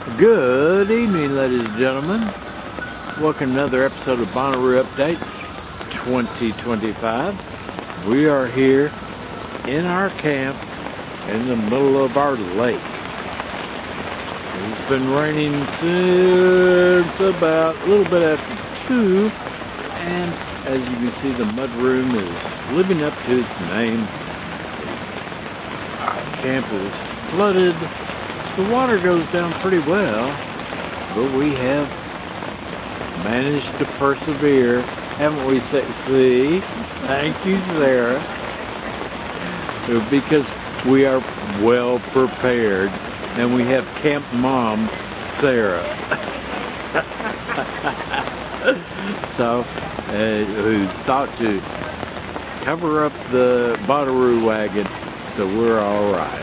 Good evening, ladies and gentlemen. Welcome to another episode of Bonnaroo Update 2025. We are here in our camp in the middle of our lake. It's been raining since about a little bit after 2, and as you can see, the mud room is living up to its name. Our camp is flooded. The water goes down pretty well, but we have managed to persevere, haven't we, see? Thank you, Sarah. Because we are well prepared, and we have Camp Mom, Sarah. So, who thought to cover up the Bonnaroo wagon, so we're all right.